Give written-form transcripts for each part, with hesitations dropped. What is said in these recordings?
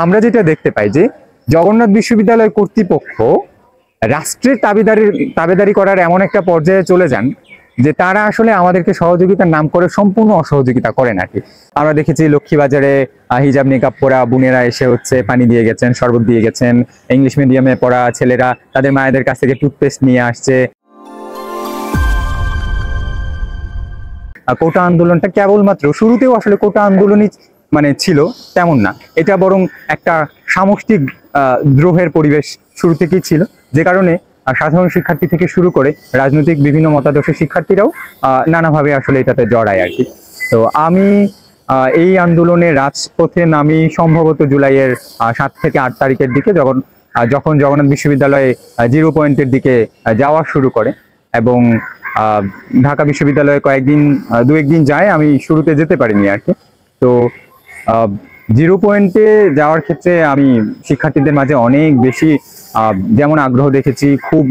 আমরা যেটা দেখতে পাই যে জগন্নাথ বিশ্ববিদ্যালয় কর্তৃপক্ষ রাষ্ট্রের তাবেদারি করার এমন একটা পর্যায়ে চলে যান যে তারা আসলে আমাদেরকে সহযোগিতার নাম করে সম্পূর্ণ অসহযোগিতা করেন আর কি। আমরা দেখেছি লক্ষ্মীবাজারে হিজাব নিকাব পরা বোনেরা এসে পানি দিয়ে গেছেন, শরবত দিয়ে গেছেন। ইংলিশ মিডিয়ামে পড়া ছেলেরা তাদের মায়েদের কাছ থেকে টুথপেস্ট নিয়ে আসছে। কোটা আন্দোলনটা কেবলমাত্র শুরুতেও আসলে কোটা আন্দোলনই ছিল তেমন না, এটা বরং একটা সামষ্টিক দ্রোহের পরিবেশ শুরু থেকেই ছিল, যে কারণে সাধারণ শিক্ষার্থী থেকে শুরু করে রাজনৈতিক বিভিন্ন মতাদর্শের শিক্ষার্থীরাও নানাভাবে আসলে এটাতে জড়ায় আর কি। তো আমি এই আন্দোলনে রাজপথে নামি সম্ভবত জুলাইয়ের 7 থেকে 8 তারিখের দিকে, যখন জগন্নাথ বিশ্ববিদ্যালয়ে 0 পয়েন্টের দিকে যাওয়া শুরু করে এবং ঢাকা বিশ্ববিদ্যালয়ে দু একদিন যায়, আমি শুরুতে যেতে পারিনি আর কি। তো 0 পয়েন্টে যাওয়ার ক্ষেত্রে আমি শিক্ষার্থীদের মাঝে অনেক বেশি যেমন আগ্রহ দেখেছি, খুব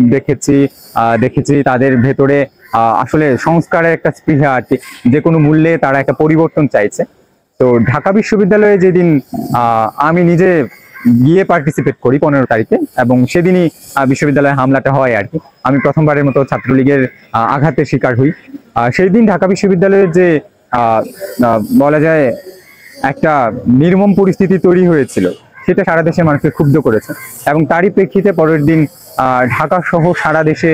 দেখেছি তাদের ভেতরে আসলে সংস্কারের একটা স্পৃহা আর কি, যে কোনো মূল্যে তারা একটা পরিবর্তন চাইছে। তো ঢাকা বিশ্ববিদ্যালয়ে যেদিন আমি নিজে গিয়ে পার্টিসিপেট করি 15 তারিখে, এবং সেদিনই বিশ্ববিদ্যালয়ে হামলাটা হয় আর কি। আমি প্রথমবারের মতো ছাত্রলীগের আঘাতের শিকার হই। সেই দিন ঢাকা বিশ্ববিদ্যালয়ের যে বলা যায় একটা নির্মম পরিস্থিতি তৈরি হয়েছিল, সেটা সারা দেশের মানুষকে ক্ষুব্ধ করেছে, এবং তারই প্রেক্ষিতে পরের দিন ঢাকা সহ সারা দেশে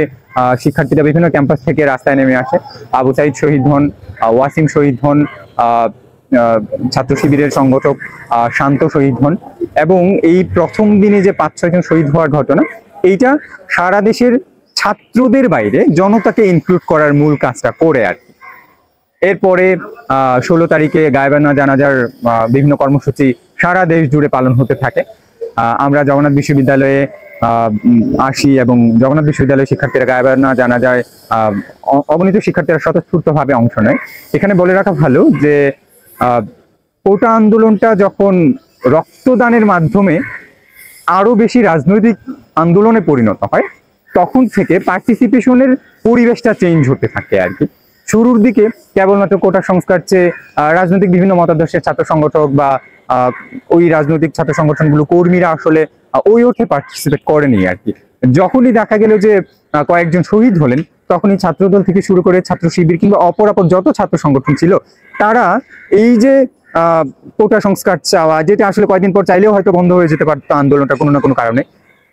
শিক্ষার্থীরা বিভিন্ন ক্যাম্পাস থেকে রাস্তায় নেমে আসে। আবু সাইদ শহীদ হন, ওয়াসিম শহীদ হন, ছাত্র শিবিরের সংগঠক শান্ত শহীদ হন, এবং এই প্রথম দিনে যে 5-6 জন শহীদ হওয়ার ঘটনা, এইটা সারা দেশের ছাত্রদের বাইরে জনতাকে ইনক্লুড করার মূল কাজটা করে আর কি। এরপরে 16 তারিখে গায়েবানা জানাজার বিভিন্ন কর্মসূচি সারা দেশ জুড়ে পালন হতে থাকে। আমরা জগন্নাথ বিশ্ববিদ্যালয়ে আসি এবং জগন্নাথ বিশ্ববিদ্যালয়ের শিক্ষার্থীরা গায়েবানা জানাজায় অগণিত শিক্ষার্থীরা স্বতঃস্ফূর্তভাবে অংশ নেয়। এখানে বলে রাখা ভালো যে কোটা আন্দোলনটা যখন রক্তদানের মাধ্যমে আরো বেশি রাজনৈতিক আন্দোলনে পরিণত হয়, তখন থেকে পার্টিসিপেশনের পরিবেশটা চেঞ্জ হতে থাকে আর কি। শুরুর দিকে কেবলমাত্র কোটা সংস্কার চেয়ে রাজনৈতিক বিভিন্ন মতাদর্শের ছাত্র সংগঠক বা ওই রাজনৈতিক ছাত্র সংগঠনগুলো কর্মীরা আসলে ওই অর্থে পার্টিসিপেট করেনি আর কি। যখনই দেখা গেল যে কয়েকজন শহীদ হলেন, তখনই ছাত্রদল থেকে শুরু করে ছাত্র শিবির কিংবা অপরাপর যত ছাত্র সংগঠন ছিল, তারা এই যে কোটা সংস্কার চাওয়া, যেটা আসলে কয়েকদিন পর চাইলেও হয়তো বন্ধ হয়ে যেতে পারতো আন্দোলনটা কোনো না কোনো কারণে,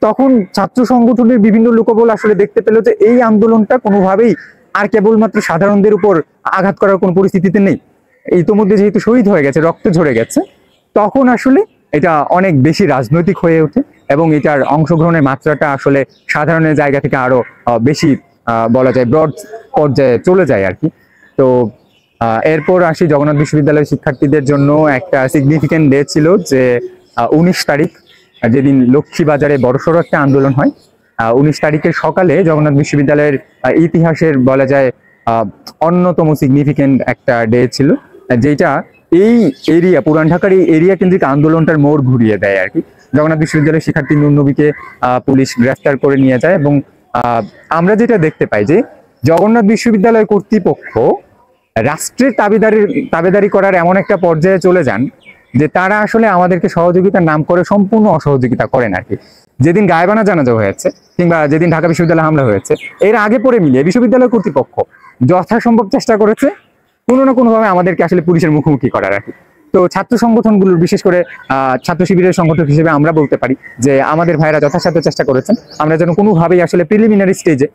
তখন ছাত্র সংগঠনের বিভিন্ন লোকবল আসলে দেখতে পেল যে এই আন্দোলনটা কোনোভাবেই আর কেবলমাত্র সাধারণদের উপর আঘাত করার কোন পরিস্থিতিতে নেই। ইতিমধ্যে যেহেতু শহীদ হয়ে গেছে, রক্ত ঝরে গেছে, তখন আসলে এটা অনেক বেশি রাজনৈতিক হয়ে ওঠে এবং এটার অংশগ্রহণের মাত্রাটা আসলে সাধারণের জায়গা থেকে আরো বেশি বলা যায় ব্রড পর্যায়ে চলে যায় আর কি। তো এরপর আসি জগন্নাথ বিশ্ববিদ্যালয়ের শিক্ষার্থীদের জন্য একটা সিগনিফিকেন্ট ডে ছিল, যে 19 তারিখ, যেদিন লক্ষ্মীবাজারে বড়সড় একটা আন্দোলন হয়। 19 তারিখের সকালে জগন্নাথ বিশ্ববিদ্যালয়ের ইতিহাসের বলা যায় অন্যতম সিগনিফিকেন্ট একটা ডে ছিল, যেটা এই এরিয়া, পুরান ঢাকার এই এরিয়া কেন্দ্রিক আন্দোলনটার মোড় ঘুরিয়ে দেয় আর কি। জগন্নাথ বিশ্ববিদ্যালয়ের শিক্ষার্থী নুরনবীকে পুলিশ গ্রেফতার করে নিয়ে যায়, এবং আমরা যেটা দেখতে পাই যে জগন্নাথ বিশ্ববিদ্যালয় কর্তৃপক্ষ রাষ্ট্রের তাবেদারি করার এমন একটা পর্যায়ে চলে যান যে তারা আসলে আমাদেরকে সহযোগিতার নাম করে সম্পূর্ণ অসহযোগিতা করেন আর কি। যেদিন গায়েবানা জানাজা হয়েছে কিংবা যেদিন ঢাকা বিশ্ববিদ্যালয়ে হামলা হয়েছে, এর আগে পরে মিলিয়ে বিশ্ববিদ্যালয় কর্তৃপক্ষ যথাসম্ভব চেষ্টা করেছে কোনো না কোনোভাবে আমাদেরকে আসলে পুলিশের মুখোমুখি করার আর কি। তো ছাত্র সংগঠনগুলোর, বিশেষ করে ছাত্র শিবিরের সংগঠক হিসেবে আমরা বলতে পারি যে আমাদের ভাইরা যথাসাধ্য চেষ্টা করেছেন আমরা যেন কোনোভাবেই আসলে প্রিলিমিনারি স্টেজে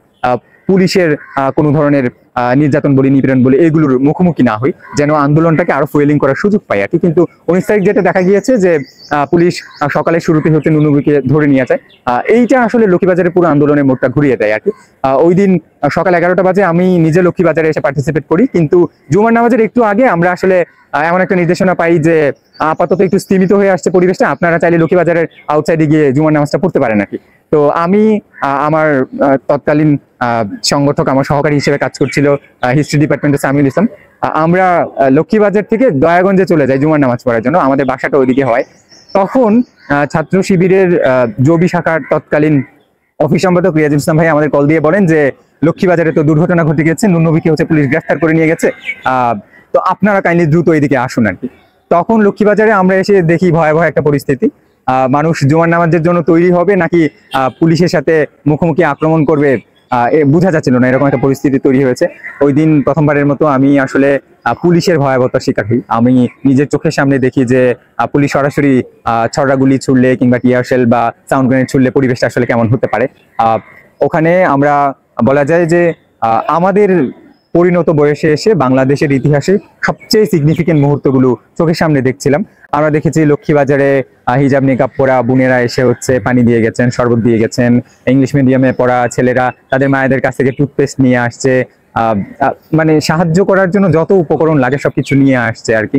পুলিশের কোনো ধরনের নির্যাতন বলি, নিপীড়ন বলি, এগুলোর মুখোমুখি না হই, যেন আন্দোলনটাকে আরো ফুয়েলিং করার সুযোগ পাই আর কি। কিন্তু 19 তারিখ যেটা দেখা গিয়েছে যে পুলিশ সকালে শুরুতে হচ্ছে নুরনবীকে ধরে নিয়ে যায়, এইটা আসলে লক্ষ্মীবাজারের পুরো আন্দোলনের মোড়টা ঘুরিয়ে দেয় আর কি। ওই দিন সকাল 11টা বাজে আমি নিজে লক্ষ্মীবাজারে এসে পার্টিসিপেট করি, কিন্তু জুমার নামাজের একটু আগে আমরা আসলে এমন একটা নির্দেশনা পাই যে আপাতত একটু স্থিমিত হয়ে আসছে পরিবেশটা, আপনারা চাইলে লক্ষ্মীবাজারের আউটসাইডে গিয়ে জুমার নামাজটা পড়তে পারেন নাকি। তো আমি আমার তৎকালীন সংগঠক, আমার সহকারী হিসেবে কাজ করছিল হিস্ট্রি ডিপার্টমেন্টে সামিউল ইসলাম, আমরা লক্ষ্মীবাজার থেকে দয়াগঞ্জে চলে যাই জুমার নামাজ পড়ার জন্য, আমাদের বাসাটা ওইদিকে হয়। তখন ছাত্র শিবিরের জবি শাখার তৎকালীন অফিস সম্পাদক রিয়াজুল ইসলাম ভাই আমাদের কল দিয়ে বলেন যে লক্ষ্মীবাজারে তো দুর্ঘটনা ঘটে গেছে, নুরনবীকে হচ্ছে পুলিশ গ্রেফতার করে নিয়ে গেছে, তো আপনারা কাইন্ডলি দ্রুত এইদিকে আসুন আর কি। তখন লক্ষ্মীবাজারে আমরা এসে দেখি ভয়াবহ একটা পরিস্থিতি, মানুষ জুমার নামাজের জন্য তৈরি হবে নাকি পুলিশের সাথে মুখোমুখি আক্রমণ করবে বোঝা যাচ্ছিল না, এরকম একটা পরিস্থিতি তৈরি হয়েছে। ওই দিন প্রথমবারের মতো আমি আসলে পুলিশের ভয়াবহতার শিকার হই। আমি নিজের চোখের সামনে দেখি যে পুলিশ সরাসরি ছড়া গুলি ছুড়লে কিংবা টিয়ার শেল বা সাউন্ড গ্রেনেড ছুড়লে পরিবেশটা আসলে কেমন হতে পারে। ওখানে আমরা বলা যায় যে আমাদের পরিণত বয়সে এসে বাংলাদেশের ইতিহাসে সবচেয়ে সিগনিফিকেন্ট মুহূর্তগুলো চোখের সামনে দেখছিলাম। আমরা দেখেছি লক্ষ্মীবাজারে হিজাব নিকাব পরা বোনেরা এসে পানি দিয়ে গেছেন, শরবত দিয়ে গেছেন। ইংলিশ মিডিয়ামে পড়া ছেলেরা তাদের মায়েদের কাছ থেকে টুথপেস্ট নিয়ে আসছে, মানে সাহায্য করার জন্য যত উপকরণ লাগে সবকিছু নিয়ে আসছে আর কি।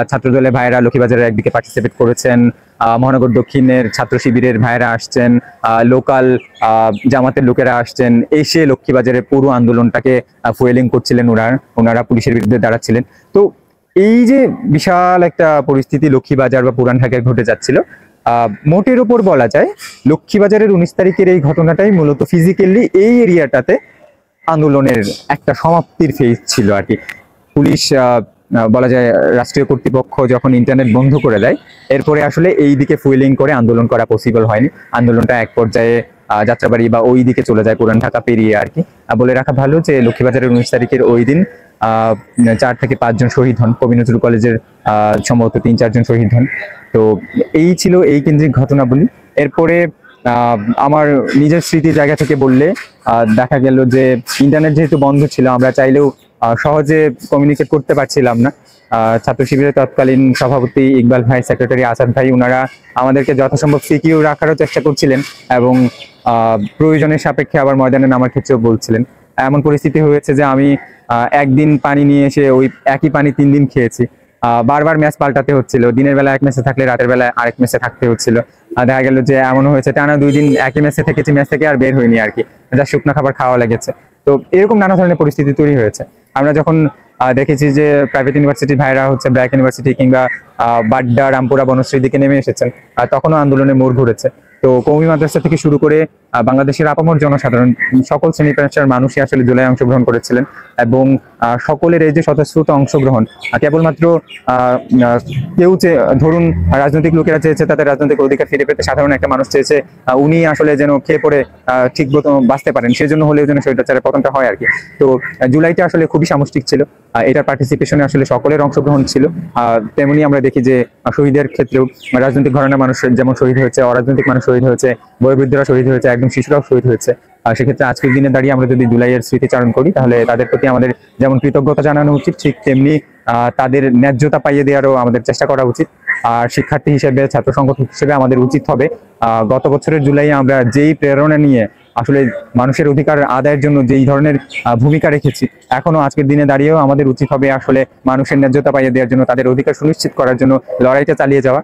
ছাত্রদলের ভাইয়েরা লক্ষ্মীবাজারের একদিকে পার্টিসিপেট করেছেন, মহানগর দক্ষিণের ছাত্র শিবিরের ভাইয়েরা আসছেন, লোকাল জামাতের লোকেরা আসছেন, এসে লক্ষ্মীবাজারের পুরো আন্দোলনটাকে ফুয়েলিং করছিলেন। ওনারা পুলিশের বিরুদ্ধে দাঁড়াচ্ছিলেন। তো এই যে বিশাল একটা পরিস্থিতি লক্ষ্মীবাজার বা পুরান ঢাকায় ঘটে যাচ্ছিল, মোটের ওপর বলা যায় লক্ষ্মীবাজারের 19 তারিখের এই ঘটনাটাই মূলত ফিজিক্যালি এই এরিয়াটাতে আন্দোলনের একটা সমাপ্তির ফেজ ছিল আর কি। পুলিশ বলা যায় রাষ্ট্রীয় কর্তৃপক্ষ যখন ইন্টারনেট বন্ধ করে দেয়, এরপরে আসলে এই দিকে ফুয়েলিং করে আন্দোলন করা পসিবল হয়নি। আন্দোলনটা এক পর্যায়ে যাত্রাবাড়ি বা ওই দিকে চলে যায়, পুরান ঢাকা পেরিয়ে আর কি। বলে রাখা ভালো যে লক্ষ্মীবাজারের 19 তারিখের ওই দিন 4 থেকে 5 জন শহীদ হন। কবি নজরুল কলেজের সম্ভবত 3-4 জন শহীদ হন। তো এই ছিল এই কেন্দ্রিক ঘটনাবলী। এরপরে আমার নিজের স্মৃতির জায়গা থেকে বললে দেখা গেল যে ইন্টারনেট যেহেতু বন্ধ ছিল, আমরা চাইলেও সহজে কমিউনিকেট করতে পারছিলাম না। ছাত্র শিবিরের তৎকালীন সভাপতি ইকবাল ভাই, সেক্রেটারি আসাদ ভাই, ওনারা আমাদেরকে যথাসম্ভব সিকিউর রাখারও চেষ্টা করছিলেন এবং প্রয়োজনের সাপেক্ষে আবার ময়দানে নামার ক্ষেত্রেও বলছিলেন। এমন পরিস্থিতি হয়েছে যে আমি একদিন পানি নিয়ে এসে ওই একই পানি 3 দিন খেয়েছি। বারবার ম্যাচ পাল্টাতে হচ্ছিল, দিনের বেলা এক ম্যাচে থাকলে রাতের বেলা আরেক ম্যাচে থাকতে হচ্ছিল। দেখা গেল যে এমনও হয়েছে টানা 2 দিন একই ম্যাচে থেকেছি, ম্যাচ থেকে আর বের হয়নি আর কি, যা শুকনো খাবার খাওয়া লেগেছে। তো এরকম নানা ধরনের পরিস্থিতি তৈরি হয়েছে। আমরা যখন দেখেছি যে প্রাইভেট ইউনিভার্সিটি ভাইরা ব্র্যাক ইউনিভার্সিটি কিংবা বাড্ডা, রামপুরা, বনশ্রীর দিকে নেমে এসেছেন, তখনও আন্দোলনের মোড় ঘুরেছে। তো কওমি মাদ্রাসা থেকে শুরু করে বাংলাদেশের আপামর জনসাধারণ সকল শ্রেণী পেশার মানুষই আসলে জুলাই অংশগ্রহণ করেছিলেন এবং সকলের এই যে স্বতঃস্ফূর্ত অংশগ্রহণ, কেবলমাত্র কেউ ধরুন রাজনৈতিক লোকেরা চেয়েছে তাদের রাজনৈতিক অধিকার ফিরে পেতে, সাধারণ একটা মানুষ চেয়েছে উনি আসলে যেন খেয়ে পড়ে ঠিক মতো বাঁচতে পারেন, সেজন্য হলেও যেন স্বৈরাচারের পতনটা হয় আর কি। তো জুলাইটা আসলে খুবই সামষ্টিক ছিল। এটার পার্টিসিপেশনে আসলে সকলের অংশগ্রহণ ছিল। তেমনি আমরা দেখি যে শহীদের ক্ষেত্রেও রাজনৈতিক ঘরানার মানুষ যেমন শহীদ হয়েছে, অরাজনৈতিক মানুষ শহীদ হয়েছে, বয়োবৃদ্ধরা শহীদ হয়েছে, একদম শিশুরাও শহীদ হয়েছে। সেক্ষেত্রে আজকের দিনে দাঁড়িয়ে আমরা যদি জুলাইয়ের স্মৃতিচারণ করি, তাহলে তাদের প্রতি আমাদের যেমন কৃতজ্ঞতা জানানো উচিত, ঠিক তেমনি তাদের ন্যায্যতা পাইয়ে দেওয়ারও আমাদের চেষ্টা করা উচিত। আর শিক্ষার্থী হিসেবে, ছাত্র সংগঠক হিসেবে আমাদের উচিত হবে গত বছরের জুলাইয়ে আমরা যেই প্রেরণা নিয়ে আসলে মানুষের অধিকার আদায়ের জন্য যেই ধরনের ভূমিকা রেখেছি, এখনো আজকের দিনে দাঁড়িয়েও আমাদের উচিত হবে আসলে মানুষের ন্যায্যতা পাইয়ে দেওয়ার জন্য, তাদের অধিকার সুনিশ্চিত করার জন্য লড়াইটা চালিয়ে যাওয়া।